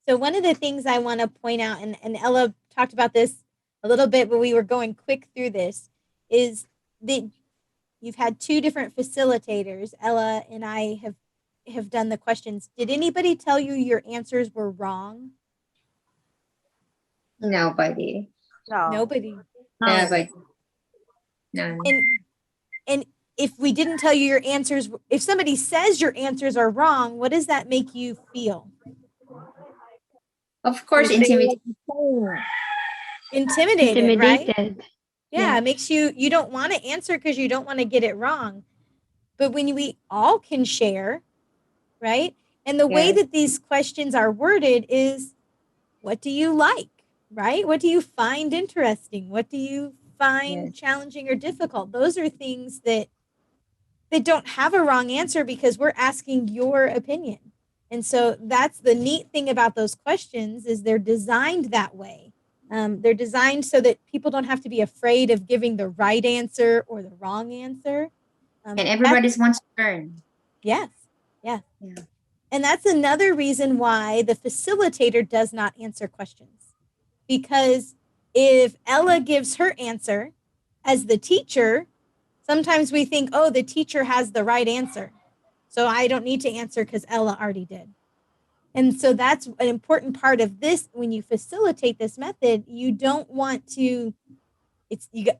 So one of the things I want to point out, and Ella talked about this a little bit, but we were going quick through this, is that you've had two different facilitators. Ella and I have done the questions. Did anybody tell you your answers were wrong? Nobody. No. Nobody. Nobody. None. And if we didn't tell you your answers, if somebody says your answers are wrong, what does that make you feel? Of course, intimidated. Intimidated, right? Yeah, Yes. it makes you don't want to answer because you don't want to get it wrong. But when we all can share, right? And the way Yes. that these questions are worded is, what do you like, right? What do you find interesting? What do you find Yes. challenging or difficult? Those are things that don't have a wrong answer because we're asking your opinion. And so that's the neat thing about those questions is they're designed that way. They're designed so that people don't have to be afraid of giving the right answer or the wrong answer. And everybody wants to learn. Yes. Yeah. Yeah. And that's another reason why the facilitator does not answer questions. Because if Ella gives her answer as the teacher, sometimes we think, oh, the teacher has the right answer. So I don't need to answer because Ella already did. And so that's an important part of this. When you facilitate this method, you don't want to,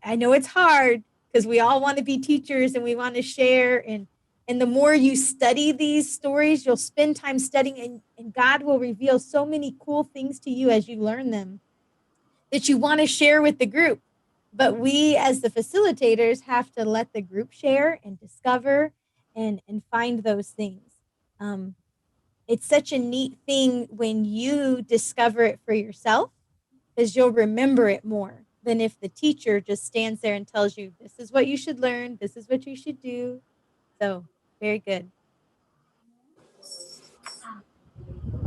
I know it's hard because we all want to be teachers and we want to share. And the more you study these stories, you'll spend time studying and God will reveal so many cool things to you as you learn them that you want to share with the group. But we as the facilitators have to let the group share and discover and find those things. It's such a neat thing when you discover it for yourself because you'll remember it more than if the teacher just stands there and tells you, this is what you should learn, this is what you should do. So very good.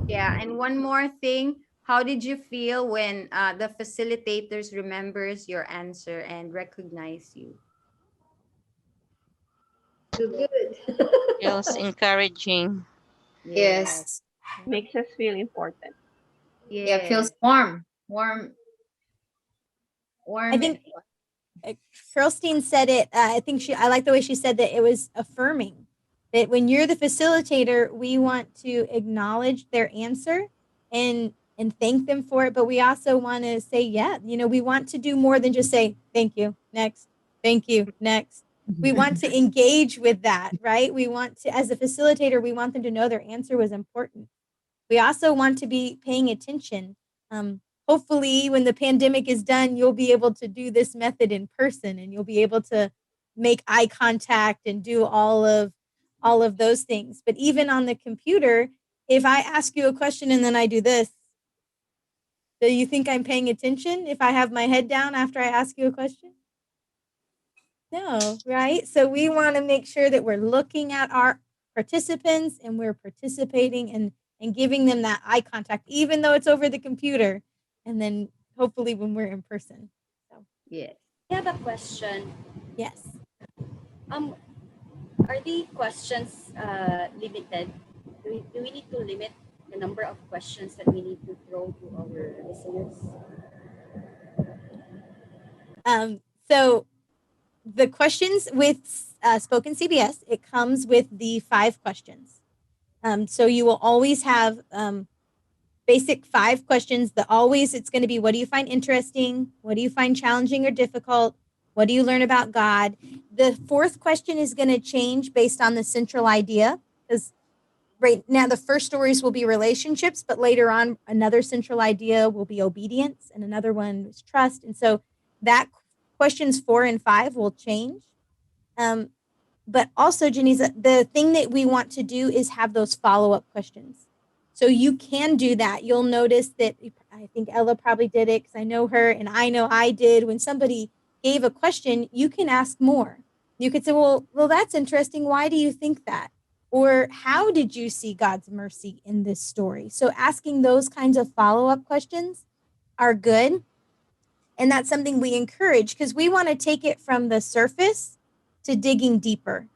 Yeah, and one more thing. How did you feel when the facilitators remembers your answer and recognize you? Feel good. Feels encouraging. Yes. Makes us feel important. Yeah, it feels warm. I think Kirlstein said it. I like the way she said that it was affirming. That when you're the facilitator, we want to acknowledge their answer and thank them for it. But we also want to say, yeah, we want to do more than just say, thank you, next, thank you, next. We want to engage with that, right? We want to, as a facilitator, we want them to know their answer was important. We also want to be paying attention. Hopefully, when the pandemic is done, you'll be able to do this method in person and you'll be able to make eye contact and do all of those things. But even on the computer, if I ask you a question and then I do this, do you think I'm paying attention if I have my head down after I ask you a question? No, right? So we want to make sure that we're looking at our participants and we're participating and giving them that eye contact, even though it's over the computer. And then hopefully when we're in person. So Yes. I have a question. yes. Are the questions limited? Do we need to limit the number of questions that we need to throw to our listeners? So the questions with Spoken CBS, it comes with the 5 questions. So you will always have basic 5 questions. It's going to be, what do you find interesting? What do you find challenging or difficult? What do you learn about God? The 4th question is going to change based on the central idea, because right now the first stories will be relationships, but later on another central idea will be obedience and another one is trust. And so that questions 4 and 5 will change. But also, Janice, the thing that we want to do is have those follow-up questions. So you can do that. You'll notice that I think Ella probably did it because I know her and I know I did. When somebody gave a question, you can ask more. You could say, well, that's interesting. Why do you think that? Or how did you see God's mercy in this story? So asking those kinds of follow-up questions are good. And that's something we encourage because we want to take it from the surface to digging deeper.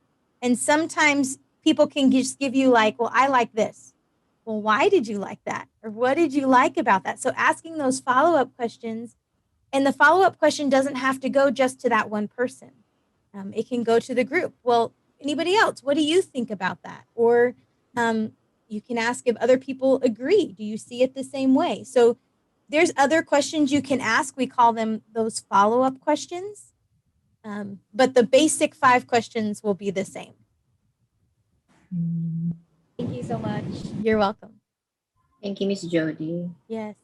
And sometimes people can just give you like, well, I like this. well, why did you like that? Or what did you like about that? So asking those follow-up questions, and the follow-up question doesn't have to go just to that one person. It can go to the group. Well, anybody else, what do you think about that? Or you can ask if other people agree. Do you see it the same way? So there's other questions you can ask. We call them those follow-up questions. But the basic 5 questions will be the same. Thank you so much. You're welcome. Thank you, Miss Jodi. Yes.